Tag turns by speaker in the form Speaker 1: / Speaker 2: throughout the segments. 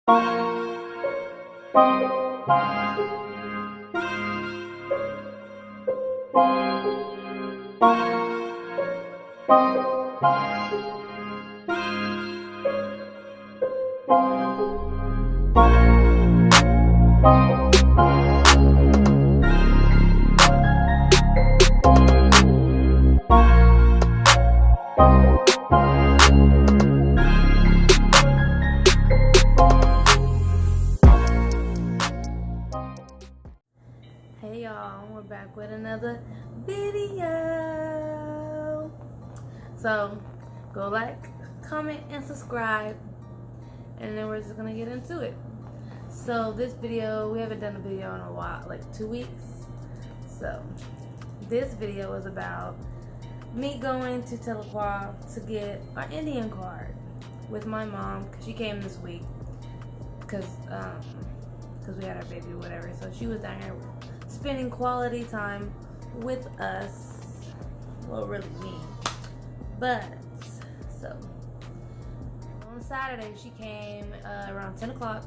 Speaker 1: Hey y'all, we're back with another video. So go like, comment, and subscribe, and then we're just gonna get into it. So this video, we haven't done a video in a while, like 2 weeks. So this video is about me going to Tahlequah to get our Indian card with my mom, because she came this week because we had our baby or whatever. So she was down here spending quality time with us. Well, really me. But so on Saturday she came around 10 o'clock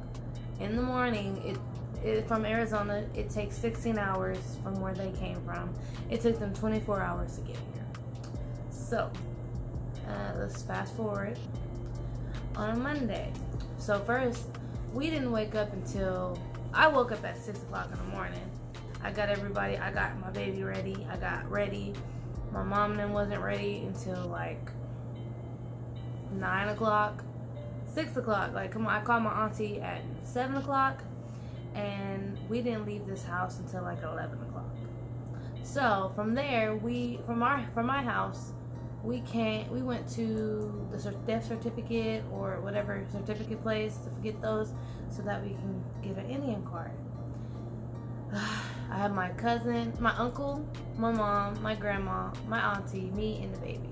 Speaker 1: in the morning. It from Arizona. It takes 16 hours from where they came from. It took them 24 hours to get here. So let's fast forward on a Monday. So first, we didn't wake up until I woke up at 6 o'clock in the morning. I got everybody, I got my baby ready, I got ready. My mom then wasn't ready until like 9 o'clock, 6 o'clock. Like, come on, I called my auntie at 7 o'clock, and we didn't leave this house until like 11 o'clock. So from there, from my house, we went to the death certificate or whatever certificate place to get those so that we can get an Indian card. I have my cousin, my uncle, my mom, my grandma, my auntie, me, and the baby.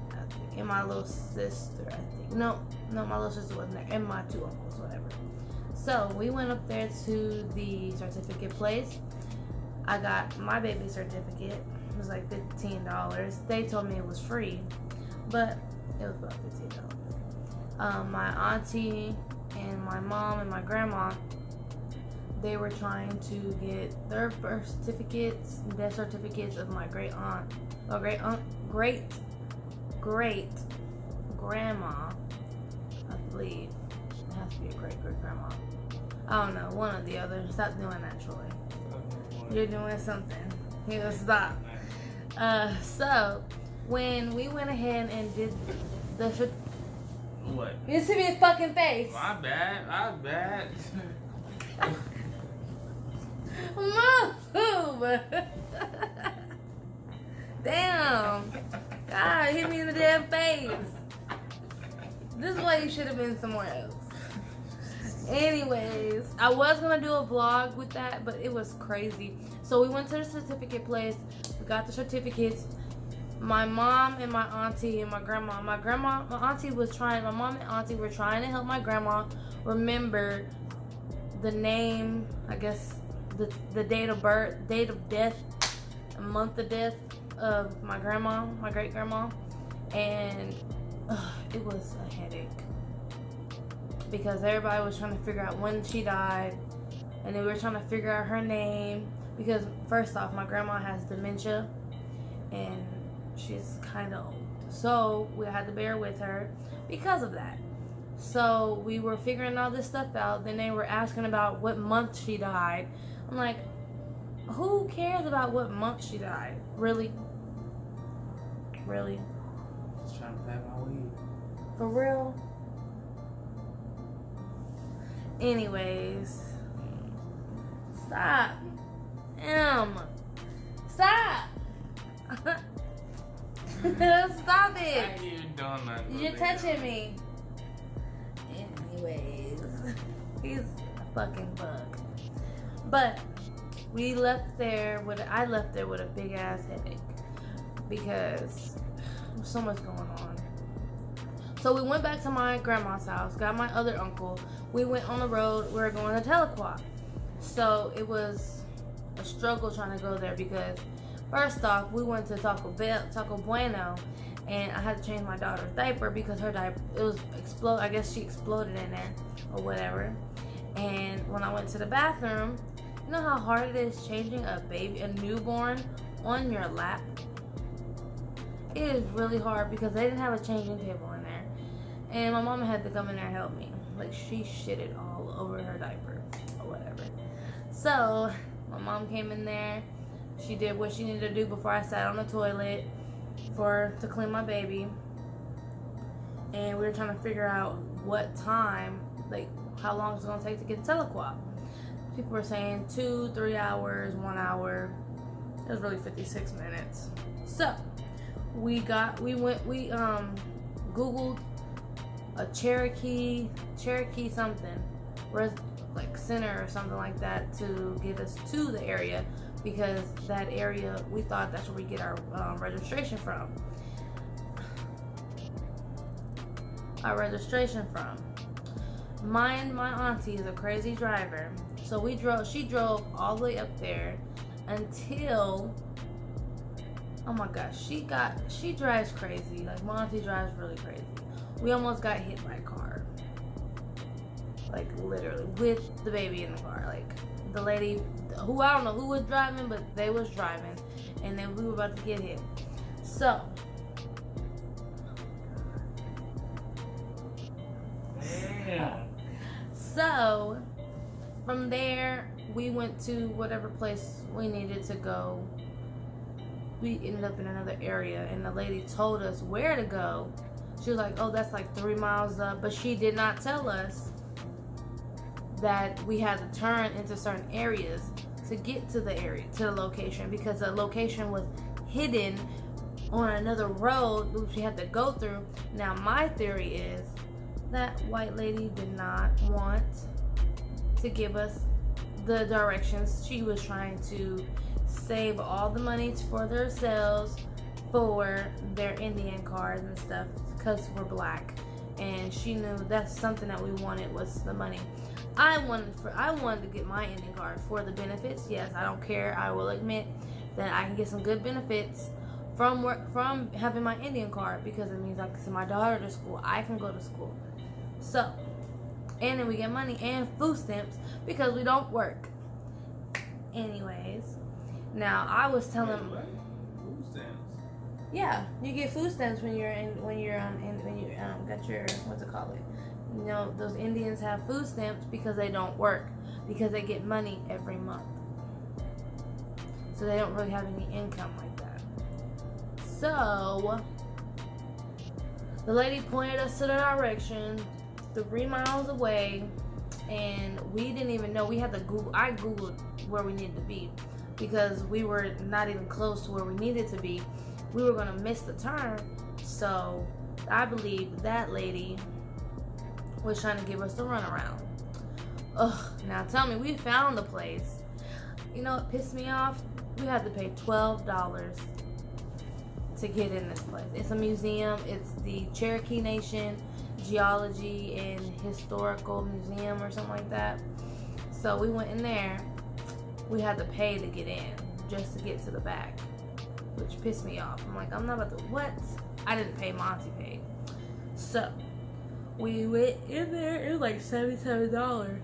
Speaker 1: I think. And my little sister, I think. No, my little sister wasn't there. And my 2 uncles, whatever. So we went up there to the certificate place. I got my baby certificate. It was like $15. They told me it was free, but it was about $15. My auntie and my mom and my grandma, they were trying to get their birth certificates, death certificates of my great aunt, or great grandma, I believe. It has to be a great grandma. I don't know, one or the other. Stop doing that, Troy. You're doing something. You gotta stop. So when we went ahead and did the
Speaker 2: what?
Speaker 1: You see me his fucking face.
Speaker 2: My bad.
Speaker 1: Move! Damn. God, hit me in the damn face. This is why you should have been somewhere else. Anyways, I was gonna do a vlog with that, but it was crazy. So we went to the certificate place. We got the certificates. My mom and my auntie and my mom and auntie were trying to help my grandma remember the name, I guess, the date of birth, date of death, a month of death of my grandma, my great grandma, and it was a headache because everybody was trying to figure out when she died, and they were trying to figure out her name because first off, my grandma has dementia and she's kind of old, so we had to bear with her because of that. So we were figuring all this stuff out. Then they were asking about what month she died. I'm like, who cares about what month she died? Really?
Speaker 2: Just trying to pack my weed.
Speaker 1: For real? Anyways, stop. Stop. Stop it.
Speaker 2: I ain't even doing nothing.
Speaker 1: You're touching me. Anyways, he's a fucking bug. But I left there with a big ass headache because there's so much going on. So we went back to my grandma's house, got my other uncle. We went on the road. We were going to Tahlequah. So it was a struggle trying to go there because first off, we went to Taco Bueno, and I had to change my daughter's diaper because her diaper, it was I guess she exploded in there or whatever. And when I went to the bathroom, you know how hard it is changing a newborn on your lap? It is really hard because they didn't have a changing table in there. And my mama had to come in there and help me. Like, she shitted all over her diaper or whatever. So, my mom came in there. She did what she needed to do before I sat on the toilet to clean my baby. And we were trying to figure out what time, like, how long it's going to take to get Telequap. People were saying 2, 3 hours, 1 hour. It was really 56 minutes. So, we Googled a Cherokee something, like center or something like that, to get us to the area, because that area, we thought that's where we get our registration from. My auntie is a crazy driver, so she drove all the way up there until, oh my gosh, she drives crazy. Like, my auntie drives really crazy. We almost got hit by a car. Like, literally, with the baby in the car. Like, the lady, who I don't know who was driving, but they was driving, and then we were about to get hit. So, so from there, we went to whatever place we needed to go. We ended up in another area, and the lady told us where to go. She was like, oh, that's like 3 miles up, but she did not tell us that we had to turn into certain areas to get to the location, because the location was hidden on another road which we had to go through. Now, my theory is that white lady did not want to give us the directions. She was trying to save all the money for themselves for their Indian cards and stuff, because we're black, and she knew that's something that we wanted, was the money. I wanted to get my Indian card for the benefits. Yes, I don't care. I will admit that I can get some good benefits from having my Indian card, because it means I can send my daughter to school. I can go to school. So, and then we get money and food stamps because we don't work. Anyways, now I was telling.
Speaker 2: Food stamps.
Speaker 1: Yeah, you get food stamps when you got your, what's it called? You know, those Indians have food stamps because they don't work, because they get money every month. So they don't really have any income like that. So the lady pointed us to the direction 3 miles away, and we didn't even know. We had to Google. I Googled where we needed to be, because we were not even close to where we needed to be. We were gonna miss the turn. So I believe that lady was trying to give us the runaround. Ugh, now tell me, we found the place. You know what pissed me off? We had to pay $12 to get in this place. It's a museum. It's the Cherokee Nation Geology and Historical Museum or something like that. So we went in there. We had to pay to get in, just to get to the back, which pissed me off. I'm like, I'm not about to, what? I didn't pay, Monty paid. So we went in there. It was like $77.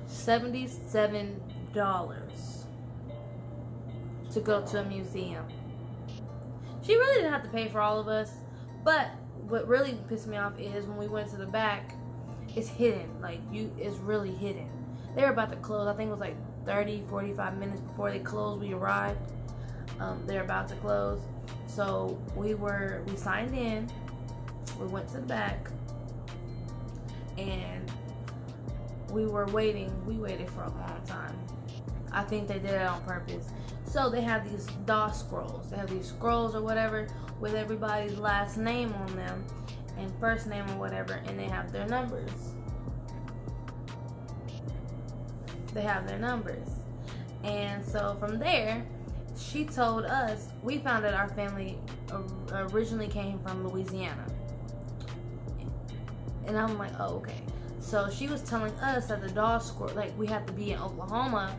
Speaker 1: $77 to go to a museum. She really didn't have to pay for all of us, but what really pissed me off is when we went to the back, it's hidden. Like, it's really hidden. They were about to close. I think it was like 30-45 minutes before they closed. We arrived. They're about to close. So we signed in. We went to the back, and we were waiting. We waited for a long time. I think they did it on purpose. So they have these DOS scrolls. They have these scrolls or whatever with everybody's last name on them and first name or whatever, and they have their numbers. And so from there, she told us, we found that our family originally came from Louisiana. And I'm like, oh, okay. So she was telling us that the DOS scroll, like, we have to be in Oklahoma,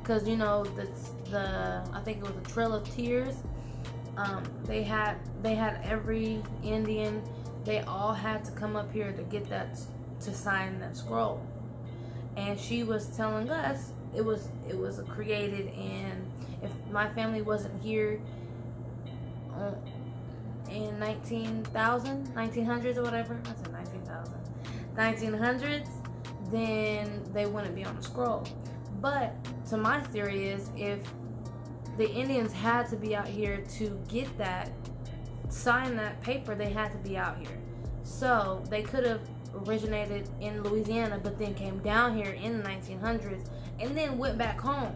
Speaker 1: because, you know, I think it was the Trail of Tears. they had every Indian, they all had to come up here to get that, to sign that scroll. And she was telling us it was created in, if my family wasn't here in 1900s or whatever, I said 19,000, 1900s, then they wouldn't be on the scroll. But to my theory is, if the Indians had to be out here to get that, sign that paper, they had to be out here. So they could have originated in Louisiana, but then came down here in the 1900s and then went back home,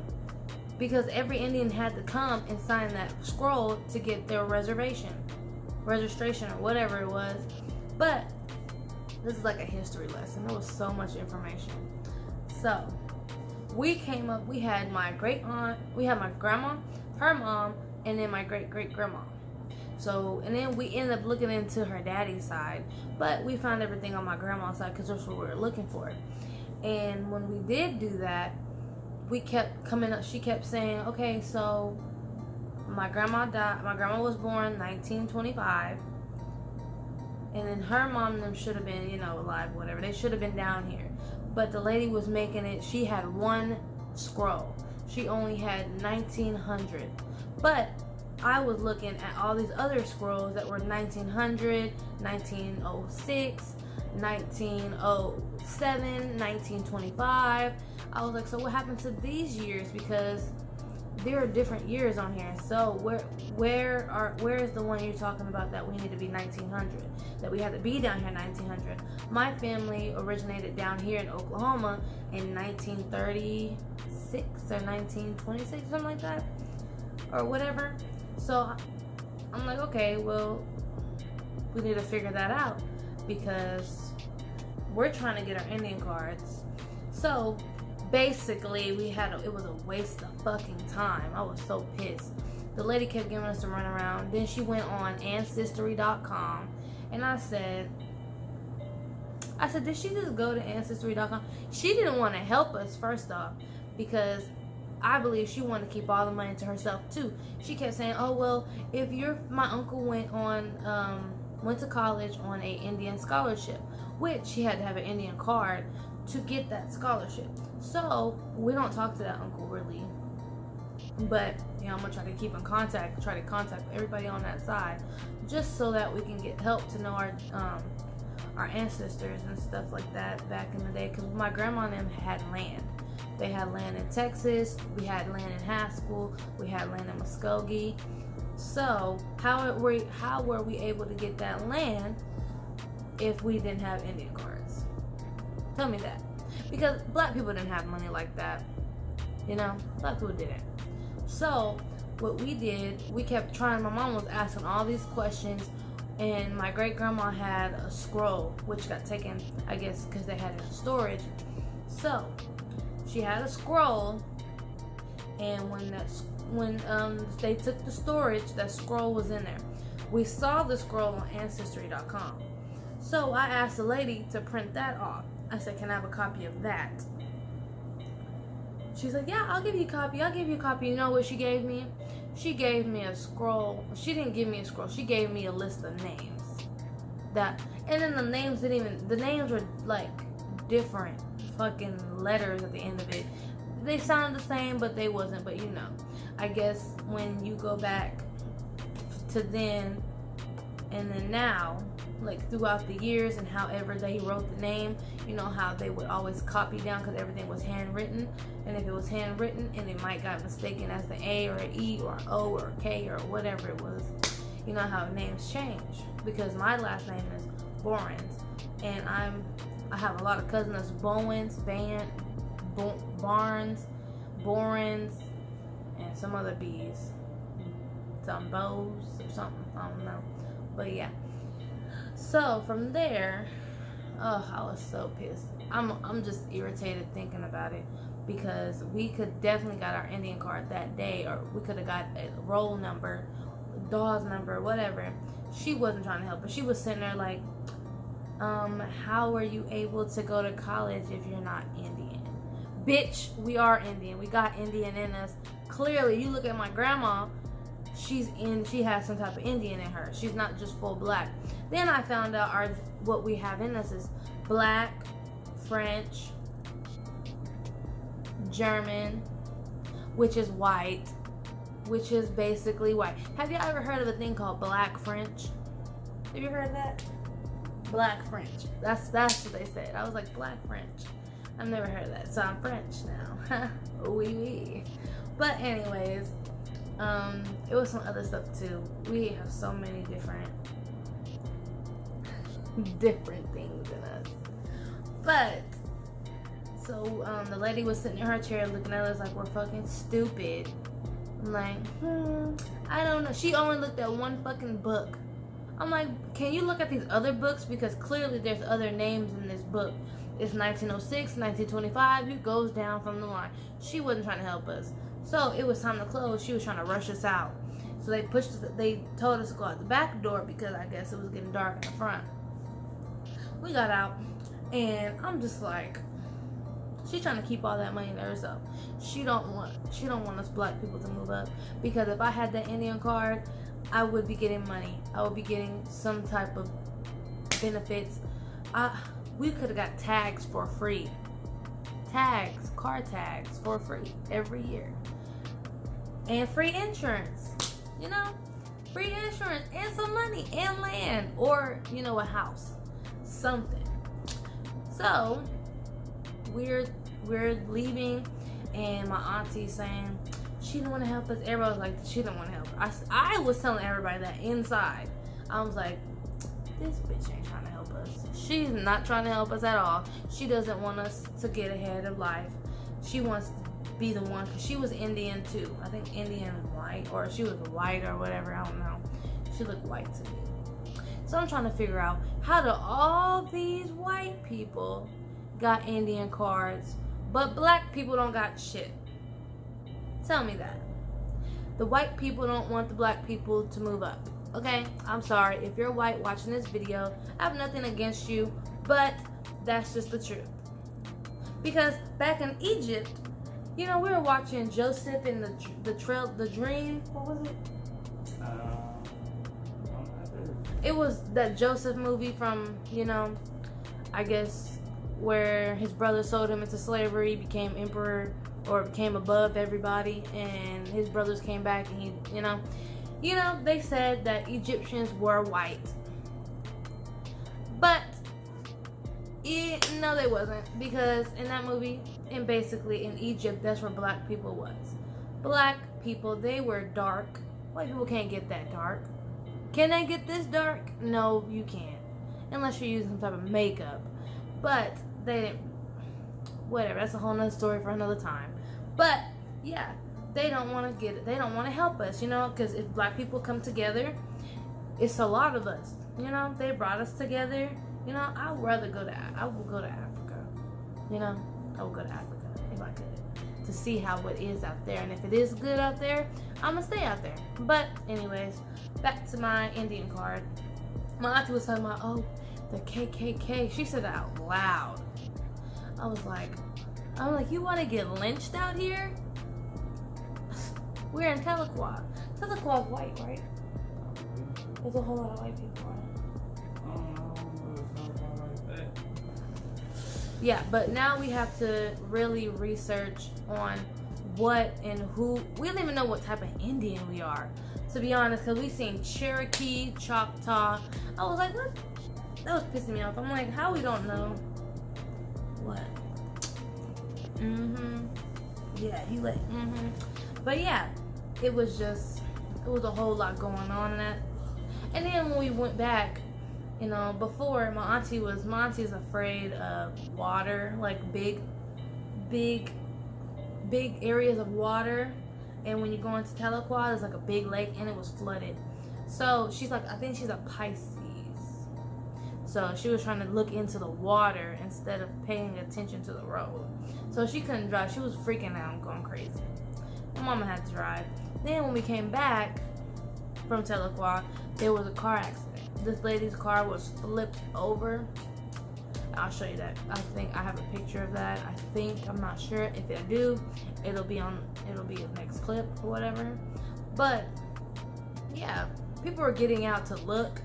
Speaker 1: because every Indian had to come and sign that scroll to get their registration or whatever it was. But this is like a history lesson. There was so much information. So we came up, we had my great aunt, we had my grandma, her mom, and then my great great grandma. So, and then we ended up looking into her daddy's side, but we found everything on my grandma's side because that's what we were looking for. And when we did do that, we kept coming up, she kept saying, okay, so my grandma died, my grandma was born 1925, and then her mom and them should have been, you know, alive, whatever, they should have been down here. But the lady was making it, she had one scroll, she only had 1900. But I was looking at all these other scrolls that were 1900, 1906, 1907, 1925. I was like, so what happened to these years? Because there are different years on here. So where is the one you're talking about that we need to be 1900? That we had to be down here 1900? My family originated down here in Oklahoma in 1936 or 1926, something like that, or whatever. So I'm like, okay, well, we need to figure that out because we're trying to get our Indian cards. So basically, it was a waste of fucking time. I was so pissed. The lady kept giving us a run around. Then she went on Ancestry.com, and I said, did she just go to Ancestry.com? She didn't want to help us, first off, because I believe she wanted to keep all the money to herself too. She kept saying, oh, well, if my uncle went to college on a Indian scholarship, which she had to have an Indian card to get that scholarship. So we don't talk to that uncle really, but you know, I'm gonna try to keep in contact, try to contact everybody on that side, just so that we can get help to know our ancestors and stuff like that back in the day. Because my grandma and them had land. They had land in Texas, we had land in Haskell, we had land in Muskogee. So how were we able to get that land if we didn't have Indian cards? Tell me that. Because black people didn't have money like that. You know, black people didn't. So what we did, we kept trying. My mom was asking all these questions, and my great grandma had a scroll which got taken, I guess, because they had it in storage. So she had a scroll, and when they took the storage, that scroll was in there. We saw the scroll on Ancestry.com. So I asked the lady to print that off. I said, can I have a copy of that? She's like, yeah, I'll give you a copy. You know what she gave me? She gave me a scroll. She didn't give me a scroll. She gave me a list of names. And then the names were like different fucking letters at the end of it. They sounded the same, but they wasn't. But you know, I guess when you go back to then and then now, like throughout the years and however they wrote the name, you know how they would always copy down because everything was handwritten. And if it was handwritten and it might got mistaken as the A or an E or an O or a K or whatever it was, you know how names change. Because my last name is Borens, and I have a lot of cousins that's Bowens, Barnes, Borens, and some other B's, some Bows or something, I don't know. But yeah. So from there, I was so pissed. I'm just irritated thinking about it, because we could definitely got our Indian card that day, or we could have got a roll number, Dawes number, whatever. She wasn't trying to help, but she was sitting there like, how were you able to go to college if you're not Indian? Bitch, we are Indian. We got Indian in us. Clearly, you look at my grandma, she has some type of Indian in her. She's not just full black. Then I found out what we have in us is black, French, German, which is white, which is basically white. Have you ever heard of a thing called black French? Have you heard of that? Black French. That's what they said. I was like, black French. I've never heard of that. So I'm French now. Oui, oui. But anyways, it was some other stuff too. We have so many different things in us. But so the lady was sitting in her chair looking at us like we're fucking stupid. I'm like, I don't know. She only looked at one fucking book. I'm like, can you look at these other books? Because clearly there's other names in this book. It's 1906, 1925. It goes down from the line. She wasn't trying to help us. So it was time to close. She was trying to rush us out. So they told us to go out the back door because I guess it was getting dark in the front. We got out and I'm just like, she's trying to keep all that money to herself. She don't want us black people to move up, because if I had that Indian card, I would be getting money. I would be getting some type of benefits. We could have got tags for free. Car tags for free every year. And free insurance. You know? Free insurance and some money and land. Or, a house. Something. So, we're leaving and my auntie's saying she didn't want to help us. Everybody was like, she didn't want to help us. I was telling everybody that inside. I was like, this bitch ain't trying to help us. She's not trying to help us at all. She doesn't want us to get ahead of life. She wants to be the one, because she was Indian too. I think Indian white, or she was white or whatever. I don't know. She looked white to me. So I'm trying to figure out, how do all these white people got Indian cards, but black people don't got shit? Tell me that. The white people don't want the black people to move up. Okay? I'm sorry. If you're white watching this video, I have nothing against you, but that's just the truth. Because back in Egypt, we were watching Joseph in the Dream. What was it? It was that Joseph movie from, I guess, where his brother sold him into slavery, became emperor, or became above everybody, and his brothers came back, and they said that Egyptians were white. But no, they wasn't, because in that movie, and basically in Egypt, that's where black people was. Black people, they were dark. White people can't get that dark. Can they get this dark? No, you can't, unless you're using some type of makeup. But they didn't. Whatever, that's a whole nother story for another time. But yeah, they don't want to get it. They don't want to help us, because if black people come together, it's a lot of us. They brought us together. I would rather go to Africa. I will go to Africa if I could, to see how it is out there. And if it is good out there, I'm gonna stay out there. But anyways, back to my Indian card. My auntie was talking about, the KKK. She said that out loud. I'm like, you want to get lynched out here? We're in Tahlequah. Tahlequah's white, right? There's a whole lot of white people, right? Yeah, but now we have to really research on what and who. We don't even know what type of Indian we are, to be honest, because we've seen Cherokee, Choctaw. I was like, what? That was pissing me off. I'm like, how we don't know what? Yeah, he like, But yeah, it was a whole lot going on in that. And then when we went back, before, my auntie's afraid of water, like big areas of water. And when you go into Tahlequah, there's like a big lake, and it was flooded. So she's like, I think she's a Pisces. So she was trying to look into the water instead of paying attention to the road. So she couldn't drive. She was freaking out and going crazy. My mama had to drive. Then when we came back from Tahlequah, there was a car accident. This lady's car was flipped over. I'll show you that. I think I have a picture of that. I'm not sure. If I do, it'll be the next clip or whatever. But yeah, people were getting out to look,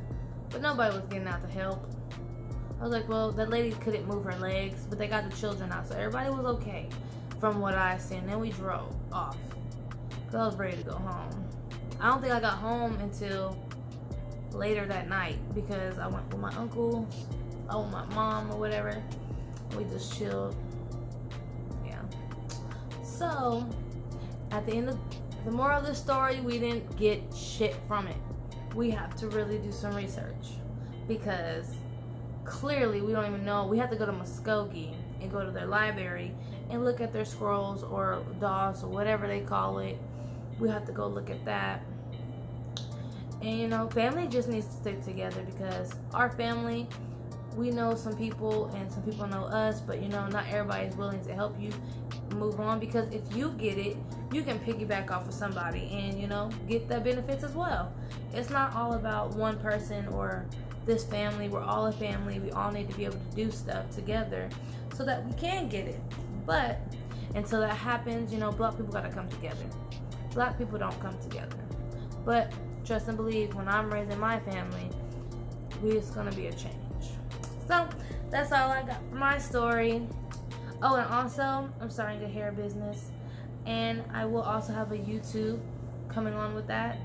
Speaker 1: but nobody was getting out to help. I was like, well, that lady couldn't move her legs, but they got the children out, so everybody was okay from what I seen. Then we drove off, because I was ready to go home. I don't think I got home until later that night, because I went with my uncle, or my mom, or whatever. We just chilled. Yeah. So, at the end of the moral of the story, we didn't get shit from it. We have to really do some research, because clearly we don't even know. We have to go to Muskogee and go to their library and look at their scrolls or DOS or whatever they call it. We have to go look at that. And you know, family just needs to stick together, because our family, we know some people and some people know us, but you know, not everybody is willing to help you move on, because if you get it, you can piggyback off of somebody and, you know, get the benefits as well. It's not all about one person or this family. We're all a family. We all need to be able to do stuff together so that we can get it. But until that happens, you know, Black people gotta come together. Black people don't come together. But trust and believe, when I'm raising my family, it's gonna be a change. So that's all I got for my story. Oh, and also I'm starting a hair business, and I will also have a YouTube coming on with that.